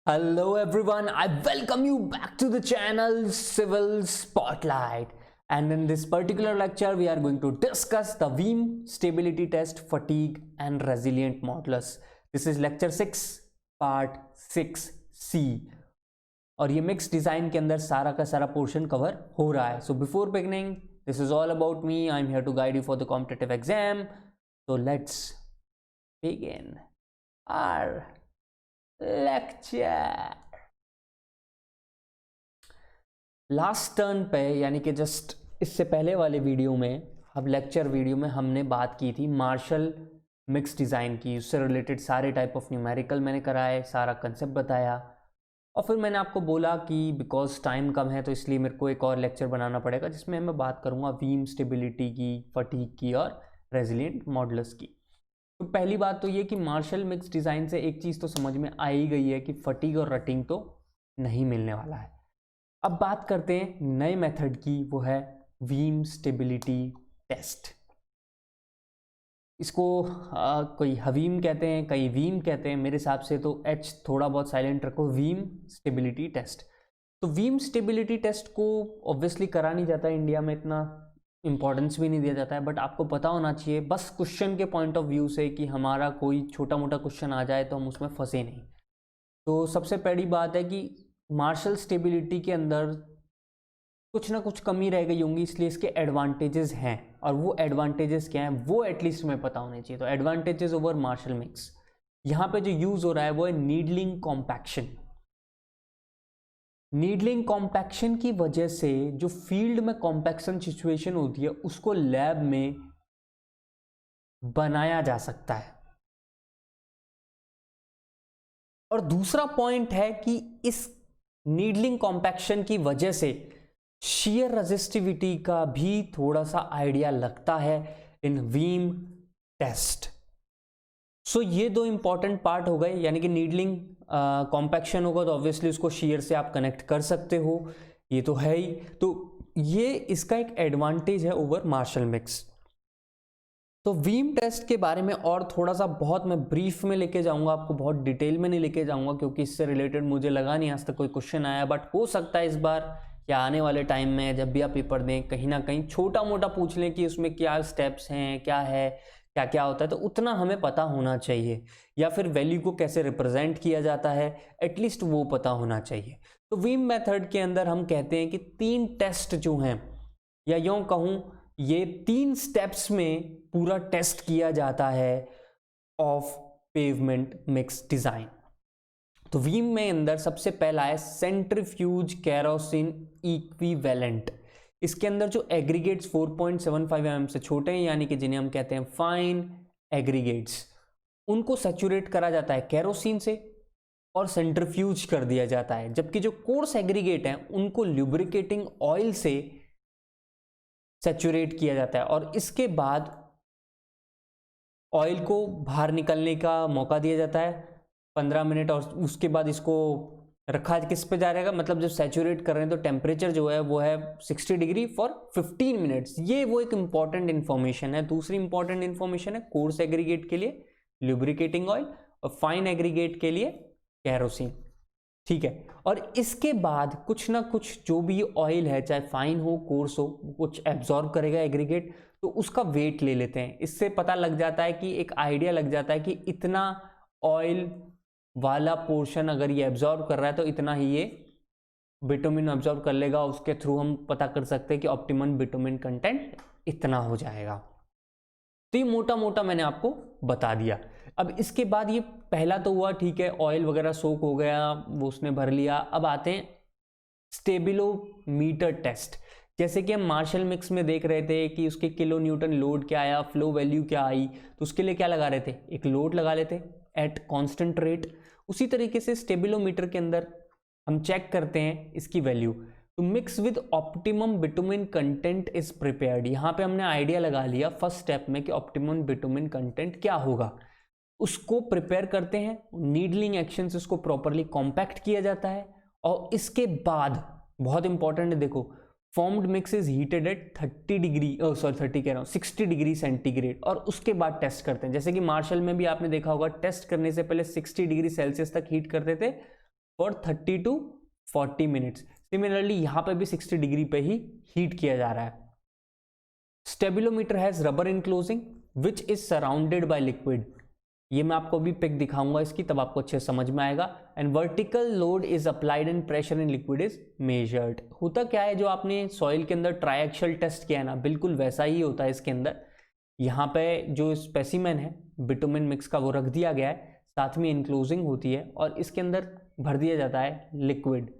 Hello everyone, I welcome you back to the channel Civil Spotlight, and in this particular lecture we are going to discuss the Veeam stability test, fatigue and resilient modulus. This is lecture 6 part 6C और ये mix design के अंदर सारा का सारा portion cover हो रहा है. So before beginning, this is all about me. I'm here to guide you for the competitive exam. So let's begin our lecture. Last turn पे यानी कि जस्ट इससे पहले वाले वीडियो में, अब लेक्चर वीडियो में हमने बात की थी मार्शल मिक्स डिज़ाइन की. उससे रिलेटेड सारे टाइप ऑफ न्यूमेरिकल मैंने कराए, सारा कंसेप्ट बताया और फिर मैंने आपको बोला कि बिकॉज टाइम कम है तो इसलिए मेरे को एक और लेक्चर बनाना पड़ेगा जिसमें मैं बात करूँगा वीम स्टेबिलिटी की, फटीग की और रेजिलिएंट मॉडुलस की. तो पहली बात तो ये कि मार्शल मिक्स डिज़ाइन से एक चीज़ तो समझ में आ ही गई है कि फटीग और रटिंग तो नहीं मिलने वाला है. अब बात करते हैं नए मेथड की, वो है वीम स्टेबिलिटी टेस्ट. इसको कोई हवीम कहते हैं, कई वीम कहते हैं. मेरे हिसाब से तो एच थोड़ा बहुत साइलेंट रखो. Hveem stability test. तो वीम स्टेबिलिटी टेस्ट को ऑब्वियसली करा नहीं जाता है इंडिया में, इतना इंपॉर्टेंस भी नहीं दिया जाता है, बट आपको पता होना चाहिए बस क्वेश्चन के पॉइंट ऑफ व्यू से कि हमारा कोई छोटा मोटा क्वेश्चन आ जाए तो हम उसमें फंसे नहीं. तो सबसे पहली बात है कि मार्शल स्टेबिलिटी के अंदर कुछ ना कुछ कमी रह गई होंगी, इसलिए इसके एडवांटेजेस हैं. और वो एडवांटेजेस क्या हैं वो एटलीस्ट हमें पता होने चाहिए. तो एडवांटेजेस ओवर मार्शल मिक्स, यहाँ पे जो यूज हो रहा है वो है नीडलिंग कॉम्पैक्शन. नीडलिंग कॉम्पैक्शन की वजह से जो फील्ड में कॉम्पैक्शन सिचुएशन होती है उसको लैब में बनाया जा सकता है. और दूसरा पॉइंट है कि इस नीडलिंग कॉम्पैक्शन की वजह से shear रेजिस्टिविटी का भी थोड़ा सा आइडिया लगता है इन वीम टेस्ट. सो ये दो इंपॉर्टेंट पार्ट हो गए. यानी कि नीडलिंग कॉम्पैक्शन होगा तो ऑब्वियसली उसको शेयर से आप कनेक्ट कर सकते हो, ये तो है ही. तो ये इसका एक एडवांटेज है ओवर मार्शल मिक्स. तो वीम टेस्ट के बारे में और थोड़ा सा बहुत मैं ब्रीफ में लेके जाऊंगा आपको, बहुत डिटेल में नहीं लेके जाऊंगा क्योंकि इससे रिलेटेड मुझे लगा नहीं आज तक कोई क्वेश्चन आया. बट हो सकता है इस बार या आने वाले टाइम में जब भी आप पेपर दें कहीं ना कहीं छोटा मोटा पूछ लें कि उसमें क्या स्टेप्स हैं, क्या है, क्या क्या होता है. तो उतना हमें पता होना चाहिए, या फिर वैल्यू को कैसे रिप्रेजेंट किया जाता है एटलीस्ट वो पता होना चाहिए. तो वीम मेथड के अंदर हम कहते हैं कि 3 टेस्ट जो हैं, या यूं कहूं ये 3 स्टेप्स में पूरा टेस्ट किया जाता है ऑफ पेवमेंट मिक्स डिजाइन. तो वीम में अंदर सबसे पहला है सेंट्रीफ्यूज केरोसिन इक्विवेलेंट. इसके अंदर जो एग्रीगेट्स 4.75 mm से छोटे हैं, यानी कि जिन्हें हम कहते हैं फाइन एग्रीगेट्स, उनको सैचुरेट करा जाता है केरोसिन से और सेंट्रीफ्यूज कर दिया जाता है. जबकि जो कोर्स एग्रीगेट हैं उनको ल्यूब्रिकेटिंग ऑयल से सैचुरेट किया जाता है और इसके बाद ऑयल को बाहर निकलने का मौका दिया जाता है 15 मिनट. और उसके बाद इसको रखा किस पे जा रहेगा, मतलब जब सैचुरेट कर रहे हैं तो टेम्परेचर जो है वो है 60 डिग्री फॉर 15 मिनट्स. ये वो एक इंपॉर्टेंट इन्फॉर्मेशन है. दूसरी इंपॉर्टेंट इन्फॉर्मेशन है कोर्स एग्रीगेट के लिए ल्यूब्रिकेटिंग ऑयल और फाइन एग्रीगेट के लिए केरोसिन. ठीक है. और इसके बाद कुछ ना कुछ जो भी ऑयल है, चाहे फाइन हो कोर्स हो, कुछ एब्जॉर्ब करेगा एग्रीगेट, तो उसका वेट ले लेते हैं. इससे पता लग जाता है कि एक आइडिया लग जाता है कि इतना ऑयल वाला पोर्शन अगर ये एब्जॉर्ब कर रहा है तो इतना ही ये बिटुमिन एब्जॉर्ब कर लेगा. उसके थ्रू हम पता कर सकते हैं कि ऑप्टिमम बिटुमिन कंटेंट इतना हो जाएगा. तो ये मोटा मोटा मैंने आपको बता दिया. अब इसके बाद ये पहला तो हुआ, ठीक है, ऑयल वगैरह सोक हो गया, वो उसने भर लिया. अब आते हैं स्टेबिलोमीटर टेस्ट. जैसे कि हम मार्शल मिक्स में देख रहे थे कि उसके किलो न्यूटन लोड क्या आया, फ्लो वैल्यू क्या आई, तो उसके लिए क्या लगा रहे थे, एक लोड लगा लेते एट कांस्टेंट रेट. उसी तरीके से स्टेबिलोमीटर के अंदर हम चेक करते हैं इसकी वैल्यू. तो mix with optimum bitumen content is prepared. यहाँ पे हमने आइडिया लगा लिया फर्स्ट स्टेप में कि ऑप्टिमम बिटुमिन कंटेंट क्या होगा, उसको प्रिपेयर करते हैं. नीडलिंग एक्शन से उसको प्रॉपरली कॉम्पैक्ट किया जाता है और इसके बाद बहुत इंपॉर्टेंट है, देखो, formed mix is heated at 30 degree 60 degree centigrade और उसके बाद टेस्ट करते हैं. जैसे कि मार्शल में भी आपने देखा होगा टेस्ट करने से पहले 60 डिग्री सेल्सियस तक हीट करते थे फॉर 30 to 40 मिनट्स। सिमिलरली यहाँ पे भी 60 डिग्री पे ही हीट किया जा रहा है। Stabilometer has rubber enclosing which is surrounded by liquid. ये मैं आपको अभी पिक दिखाऊंगा इसकी, तब आपको अच्छे समझ में आएगा। And vertical load is applied and pressure in liquid is measured. होता क्या है, जो आपने सॉइल के अंदर ट्राइएक्सियल टेस्ट किया है ना, बिल्कुल वैसा ही होता है इसके अंदर। यहाँ पे जो स्पेसिमेन है बिटुमेन मिक्स का वो रख दिया गया है, साथ में इनक्लोजिंग होती है और इसके अंदर भर दिया जाता है लिक्विड।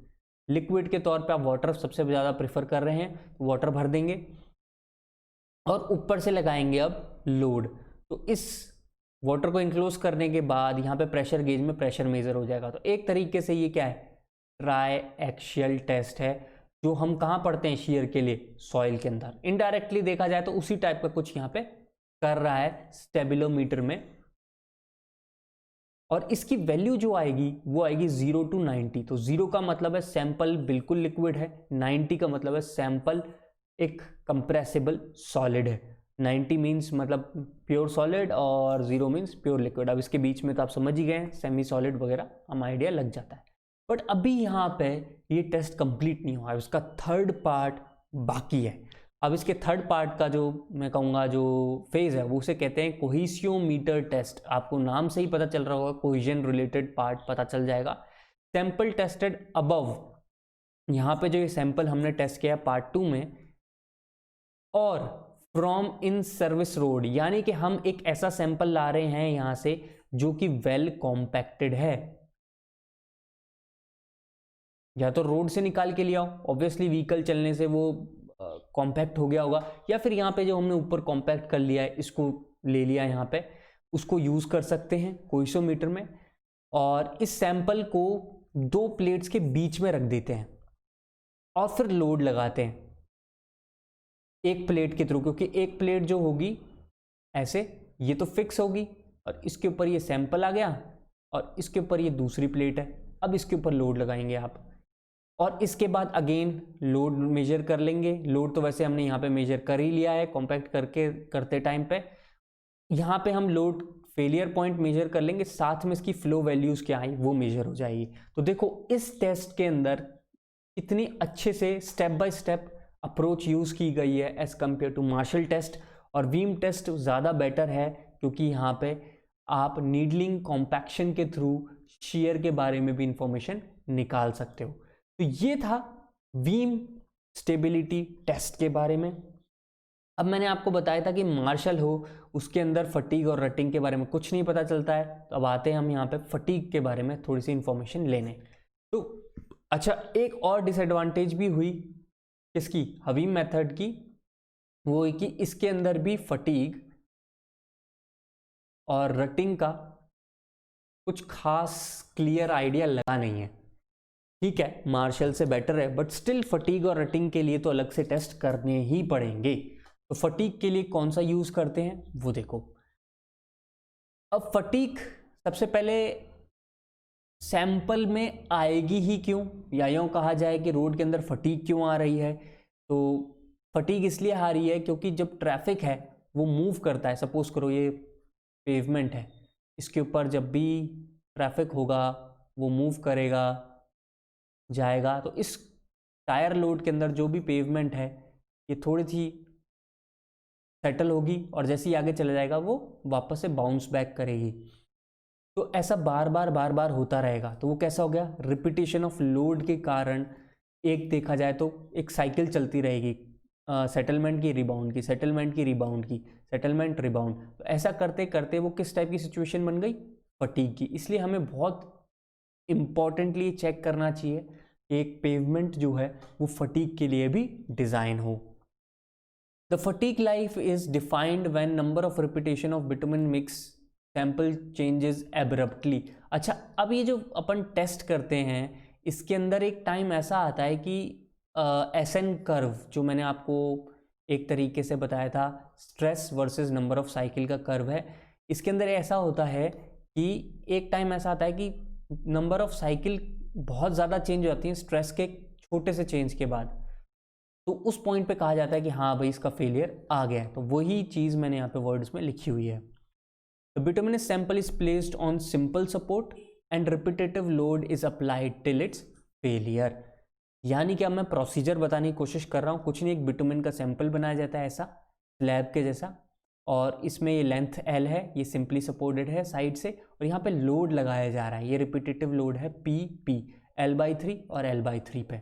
लिक्विड के तौर पे आप वाटर सबसे ज़्यादा प्रेफर कर रहे हैं, तो वाटर भर देंगे और ऊपर से लगाएंगे अब लोड। तो इस वाटर को इनक्लोज करने के बाद यहाँ पे प्रेशर गेज में प्रेशर मेजर हो जाएगा। तो एक तरीके से ये क्या है, ट्राइएक्सियल टेस्ट है, जो हम कहाँ पढ़ते हैं शियर के लिए, सॉइल के अंदर। इनडायरेक्टली देखा जाए तो उसी टाइप का कुछ यहाँ पे कर रहा है स्टेबिलोमीटर में। और इसकी वैल्यू जो आएगी वो आएगी 0 to 90। तो 0 का मतलब है सैंपल बिल्कुल लिक्विड है, 90 का मतलब है सैंपल एक कंप्रेसिबल सॉलिड है। 90 मीन्स मतलब प्योर सॉलिड और 0 मीन्स प्योर लिक्विड। अब इसके बीच में तो आप समझ ही गए, सेमी सॉलिड वगैरह हम आइडिया लग जाता है। बट अभी यहाँ पे ये टेस्ट कंप्लीट नहीं हुआ है, उसका थर्ड पार्ट बाकी है। अब इसके थर्ड पार्ट का जो मैं कहूँगा जो फेज है वो उसे कहते हैं कोहेसियोमीटर टेस्ट। आपको नाम से ही पता चल रहा होगा, कोहेजन रिलेटेड पार्ट पता चल जाएगा। सैंपल टेस्टेड अबव, यहाँ पे जो ये सैंपल हमने टेस्ट किया पार्ट 2 में, और फ्रॉम इन सर्विस रोड, यानी कि हम एक ऐसा सैंपल ला रहे हैं यहाँ से जो कि वेल कॉम्पैक्टेड है। या तो रोड से निकाल के लिया हो, ऑब्वियसली व्हीकल चलने से वो कॉम्पैक्ट हो गया होगा, या फिर यहाँ पे जो हमने ऊपर कॉम्पैक्ट कर लिया है इसको ले लिया यहाँ पे, उसको यूज कर सकते हैं कोहेसियोमीटर में। और इस सैंपल को 2 प्लेट्स के बीच में रख देते हैं और फिर लोड लगाते हैं एक प्लेट के थ्रू, क्योंकि एक प्लेट जो होगी ऐसे ये तो फिक्स होगी और इसके ऊपर ये सैंपल आ गया और इसके ऊपर ये दूसरी प्लेट है। अब इसके ऊपर लोड लगाएंगे आप और इसके बाद अगेन लोड मेजर कर लेंगे। लोड तो वैसे हमने यहाँ पे मेजर कर ही लिया है कॉम्पैक्ट करते टाइम पे। यहाँ पे हम लोड फेलियर पॉइंट मेजर कर लेंगे, साथ में इसकी फ्लो वैल्यूज क्या आई वो मेजर हो जाएगी। तो देखो इस टेस्ट के अंदर इतनी अच्छे से step by step approach use की गई है as compared to Marshall test. और वीम टेस्ट ज़्यादा बेटर है क्योंकि यहाँ पे आप नीडलिंग कॉम्पैक्शन के थ्रू शेयर के बारे में भी इंफॉर्मेशन निकाल सकते हो। तो ये था वीम स्टेबिलिटी टेस्ट के बारे में। अब मैंने आपको बताया था कि मार्शल हो उसके अंदर फटीग और रटिंग के बारे में कुछ नहीं पता चलता है। तो अब आते हैं हम यहाँ पे फटीग के बारे में थोड़ी सी इंफॉर्मेशन लेने। तो अच्छा, एक और डिसएडवांटेज भी हुई किसकी, हवीम मेथड की, वो है कि इसके अंदर भी फटीग और रटिंग का कुछ खास क्लियर आइडिया लगा नहीं है। ठीक है, मार्शल से बेटर है, बट स्टिल फटीग और रटिंग के लिए तो अलग से टेस्ट करने ही पड़ेंगे। तो फटीग के लिए कौन सा यूज करते हैं वो देखो। अब फटीग सबसे पहले सैंपल में आएगी ही क्यों, या यूं कहा जाए कि रोड के अंदर फटीग क्यों आ रही है। तो फटीग इसलिए आ रही है क्योंकि जब ट्रैफिक है वो मूव करता है। सपोज करो ये पेवमेंट है, इसके ऊपर जब भी ट्रैफिक होगा वो मूव करेगा जाएगा, तो इस टायर लोड के अंदर जो भी पेवमेंट है ये थोड़ी सी सेटल होगी और जैसे ही आगे चला जाएगा वो वापस से बाउंस बैक करेगी। तो ऐसा बार बार होता रहेगा। तो वो कैसा हो गया, रिपीटेशन ऑफ लोड के कारण एक देखा जाए तो एक साइकिल चलती रहेगी, सेटलमेंट की रिबाउंड की, सेटलमेंट की रिबाउंड की, सेटलमेंट रिबाउंड। तो ऐसा करते करते वो किस टाइप की सिचुएशन बन गई, फटीग की। इसलिए हमें बहुत इंपॉर्टेंटली चेक करना चाहिए कि एक पेवमेंट जो है वो फटीग के लिए भी डिजाइन हो। The fatigue life is defined when number of repetition of bitumen mix sample changes abruptly. अच्छा, अब ये जो अपन टेस्ट करते हैं इसके अंदर एक टाइम ऐसा आता है कि एसएन कर्व, जो मैंने आपको एक तरीके से बताया था stress versus number of cycle का कर्व है, इसके अंदर ऐसा होता है कि एक टाइम ऐसा आता है कि नंबर ऑफ साइकिल बहुत ज़्यादा चेंज हो जाती है स्ट्रेस के छोटे से चेंज के बाद। तो उस पॉइंट पे कहा जाता है कि हाँ भाई इसका फेलियर आ गया है। तो वही चीज़ मैंने यहाँ पे वर्ड्स में लिखी हुई है। The bituminous sample is placed on simple support and repetitive load is applied till it's failure. यानी कि अब मैं प्रोसीजर बताने की कोशिश कर रहा हूँ, कुछ नहीं, एक बिटुमेन का सैंपल बनाया जाता है ऐसा स्लैब के जैसा, और इसमें ये लेंथ L है, ये सिंपली सपोर्टेड है साइड से, और यहाँ पे लोड लगाया जा रहा है, ये रिपीटेटिव लोड है P L/3 और L/3 पे।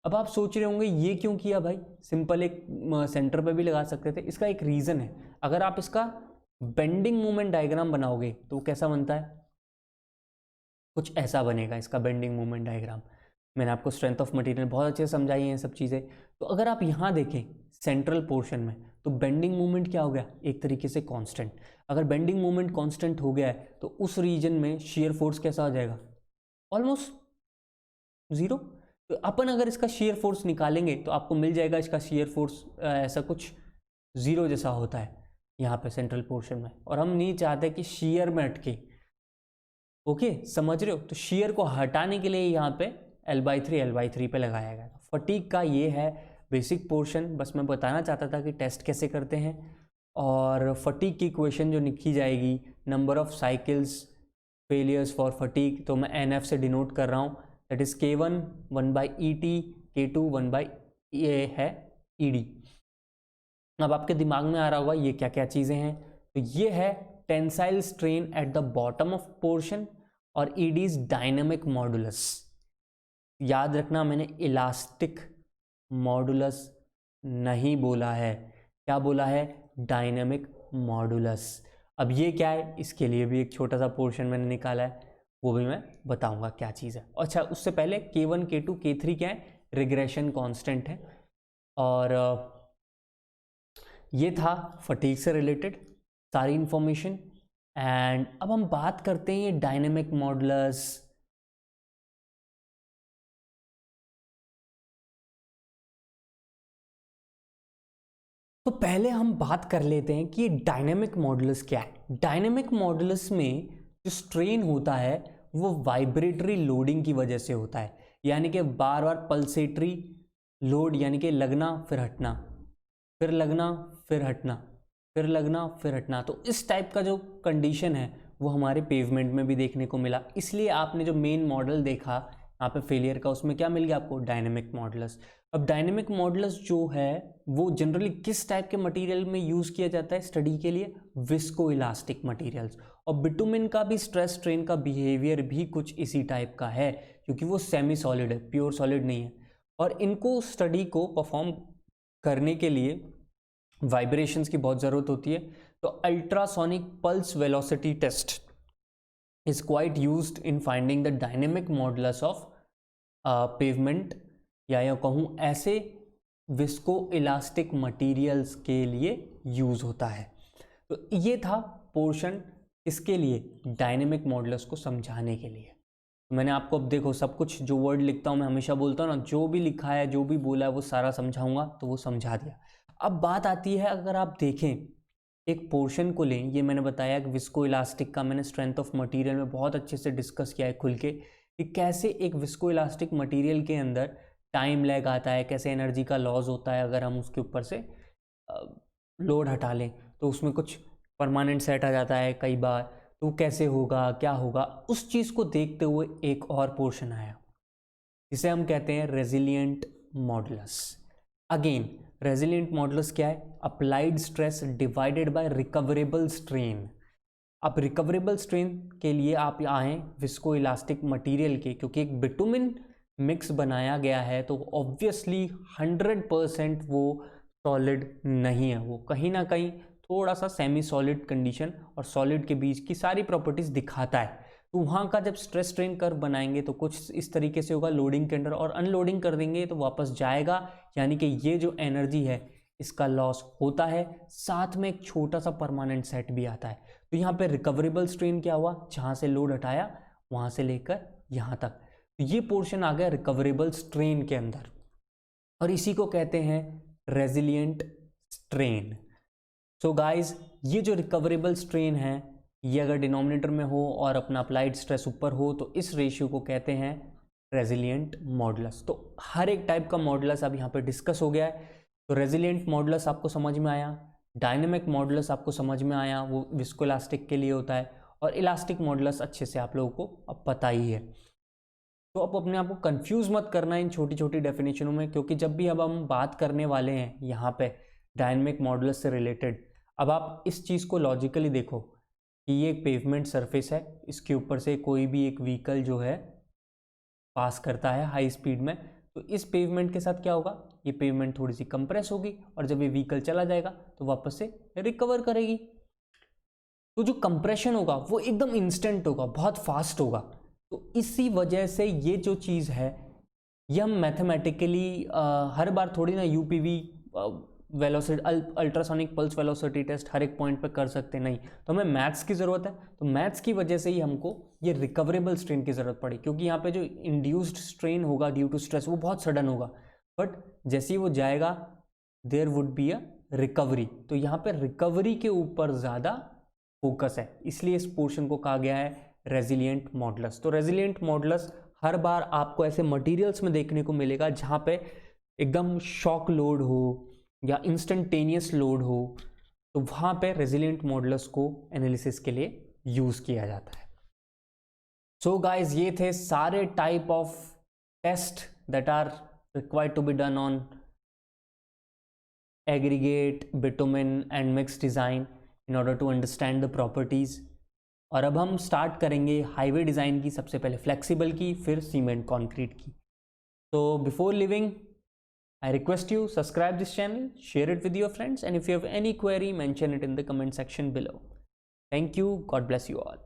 अब आप सोच रहे होंगे ये क्यों किया भाई, सिंपल एक सेंटर पे भी लगा सकते थे। इसका एक रीज़न है, अगर आप इसका बेंडिंग मोमेंट डायग्राम बनाओगे तो कैसा बनता है, कुछ ऐसा बनेगा इसका बेंडिंग मोमेंट डायग्राम। मैंने आपको स्ट्रेंथ ऑफ मटेरियल बहुत अच्छे से समझाई है ये सब चीज़ें। तो अगर आप यहाँ देखें सेंट्रल पोर्शन में, तो बेंडिंग मोमेंट क्या हो गया, एक तरीके से कांस्टेंट। अगर बेंडिंग मोमेंट कांस्टेंट हो गया है तो उस रीजन में शियर फोर्स कैसा हो जाएगा, ऑलमोस्ट जीरो। तो अपन अगर इसका शियर फोर्स निकालेंगे तो आपको मिल जाएगा इसका शियर फोर्स ऐसा कुछ जीरो जैसा होता है यहाँ पे सेंट्रल पोर्शन में, और हम नहीं चाहते कि शियर में अटके। ओके, समझ रहे हो? तो शियर को हटाने के लिए यहाँ पे L/3 पे लगाया गया। फटीग का ये है बेसिक पोर्शन, बस मैं बताना चाहता था कि टेस्ट कैसे करते हैं। और फटीग की इक्वेशन जो लिखी जाएगी, number of cycles failures for fatigue, तो मैं NF से डिनोट कर रहा हूँ, that is K1 1/ET, K2 1/A है ED। अब आपके दिमाग में आ रहा होगा ये क्या क्या चीज़ें हैं, तो ये है tensile strain at the bottom of portion और ED's डायनेमिक मॉडुलस। याद रखना मैंने इलास्टिक मॉडुलस नहीं बोला है, क्या बोला है, डायनेमिक मॉडुलस। अब ये क्या है, इसके लिए भी एक छोटा सा पोर्शन मैंने निकाला है, वो भी मैं बताऊंगा क्या चीज़ है। अच्छा, उससे पहले K1 K2 K3 क्या है, रिग्रेशन कांस्टेंट है। और ये था फटीग से रिलेटेड सारी इंफॉर्मेशन। एंड अब हम बात करते हैं ये डायनेमिक मॉडुलस। तो पहले हम बात कर लेते हैं कि ये डायनेमिक मॉडुलस क्या है। डायनेमिक मॉडुलस में जो स्ट्रेन होता है वो वाइब्रेटरी लोडिंग की वजह से होता है, यानी कि बार बार पल्सेटरी लोड, यानी कि लगना फिर हटना, फिर लगना फिर हटना, फिर लगना फिर हटना। तो इस टाइप का जो कंडीशन है वो हमारे पेवमेंट में भी देखने को मिला। इसलिए आपने जो मेन मॉडल देखा यहाँ पे फेलियर का, उसमें क्या मिल गया आपको, डायनेमिक मॉडुलस। अब डायनेमिक मॉडुलस जो है वो जनरली किस टाइप के मटेरियल में यूज किया जाता है स्टडी के लिए, विस्को इलास्टिक मटेरियल्स। और बिटुमेन का भी स्ट्रेस स्ट्रेन का बिहेवियर भी कुछ इसी टाइप का है, क्योंकि वो सेमी सॉलिड है, प्योर सॉलिड नहीं है। और इनको स्टडी को परफॉर्म करने के लिए वाइब्रेशंस की बहुत ज़रूरत होती है। तो ultrasonic pulse velocity test is quite used in finding the dynamic modulus of pavement, या कहूँ ऐसे विस्को इलास्टिक मटेरियल्स के लिए यूज़ होता है। तो ये था पोर्शन इसके लिए, डायनेमिक मॉडुलस को समझाने के लिए। मैंने आपको, अब देखो सब कुछ जो वर्ड लिखता हूँ मैं हमेशा बोलता हूँ ना, जो भी लिखा है जो भी बोला है वो सारा समझाऊंगा, तो वो समझा दिया। अब बात आती है, अगर आप देखें एक पोर्शन को लें, ये मैंने बताया कि विस्को इलास्टिक का मैंने स्ट्रेंथ ऑफ मटेरियल में बहुत अच्छे से डिस्कस किया है खुल के, कि कैसे एक विस्को इलास्टिक मटेरियल के अंदर टाइम लैग आता है, कैसे एनर्जी का लॉस होता है अगर हम उसके ऊपर से लोड हटा लें, तो उसमें कुछ परमानेंट सेट आ जाता है कई बार, तो कैसे होगा क्या होगा, उस चीज़ को देखते हुए एक और पोर्शन आया जिसे हम कहते हैं resilient modulus. Again resilient modulus क्या है, applied stress divided by recoverable strain. अब रिकवरेबल स्ट्रेन के लिए आप आए विस्को इलास्टिक मटीरियल के, क्योंकि एक बिटुमिन मिक्स बनाया गया है तो ऑब्वियसली 100% वो सॉलिड नहीं है, वो कहीं ना कहीं थोड़ा सा सेमी सॉलिड कंडीशन और सॉलिड के बीच की सारी प्रॉपर्टीज दिखाता है। तो वहाँ का जब स्ट्रेस स्ट्रेन कर्व बनाएंगे तो कुछ इस तरीके से होगा लोडिंग के अंदर, और अनलोडिंग कर देंगे तो वापस जाएगा, यानी कि ये जो एनर्जी है इसका लॉस होता है, साथ में एक छोटा सा परमानेंट सेट भी आता है। तो यहाँ पे रिकवरेबल स्ट्रेन क्या हुआ, जहाँ से लोड हटाया वहाँ से लेकर यहाँ तक, तो ये पोर्शन आ गया रिकवरेबल स्ट्रेन के अंदर, और इसी को कहते हैं रेजिलिएंट स्ट्रेन। सो गाइज, ये जो रिकवरेबल स्ट्रेन है ये अगर डिनोमिनेटर में हो और अपना अप्लाइड स्ट्रेस ऊपर हो तो इस रेशियो को कहते हैं रेजिलिएंट मॉडुलस। तो हर एक टाइप का मॉडुलस अब यहाँ पे डिस्कस हो गया है। तो रेजिलिएंट मॉडुलस आपको समझ में आया, डायनेमिक मॉडुलस आपको समझ में आया, वो विस्कोइलास्टिक के लिए होता है, और इलास्टिक मॉडुलस अच्छे से आप लोगों को अब पता ही है। तो अब अपने आप को कंफ्यूज मत करना इन छोटी छोटी डेफिनेशनों में, क्योंकि जब भी अब हम बात करने वाले हैं यहाँ पे डायनेमिक मॉडुलस से रिलेटेड, अब आप इस चीज़ को लॉजिकली देखो कि ये एक पेवमेंट सरफेस है, इसके ऊपर से कोई भी एक व्हीकल जो है पास करता है हाई स्पीड में, तो इस पेवमेंट के साथ क्या होगा, ये पेवमेंट थोड़ी सी कंप्रेस होगी और जब ये व्हीकल चला जाएगा तो वापस से रिकवर करेगी। तो जो कंप्रेशन होगा वो एकदम इंस्टेंट होगा, बहुत फास्ट होगा। तो इसी वजह से ये जो चीज़ है ये हम मैथमेटिकली हर बार थोड़ी ना UPV velocity ultrasonic pulse velocity test हर एक पॉइंट पे कर सकते नहीं, तो हमें मैथ्स की ज़रूरत है। तो मैथ्स की वजह से ही हमको ये रिकवरेबल स्ट्रेन की ज़रूरत पड़ी, क्योंकि यहाँ पे जो इंड्यूस्ड स्ट्रेन होगा ड्यू टू स्ट्रेस वो बहुत सडन होगा, बट जैसे ही वो जाएगा there would be a recovery. तो यहाँ पे रिकवरी के ऊपर ज़्यादा फोकस है, इसलिए इस पोर्शन को कहा गया है रेजिलिएंट मॉडुलस। तो रेजिलिएंट मॉडुलस हर बार आपको ऐसे मटेरियल्स में देखने को मिलेगा जहाँ पे एकदम शॉक लोड हो या इंस्टेंटेनियस लोड हो, तो वहाँ पे रेजिलिएंट मॉडुलस को एनालिसिस के लिए यूज़ किया जाता है। सो गाइज, ये थे सारे type of test that are required to be done on aggregate, bitumen and mix design in order to understand the properties। और अब हम स्टार्ट करेंगे हाईवे डिज़ाइन की, सबसे पहले फ्लेक्सिबल की, फिर सीमेंट कंक्रीट की। तो before living I request you subscribe this channel, share it with your friends, and if you have any query, mention it in the comment section below. Thank you. God bless you all.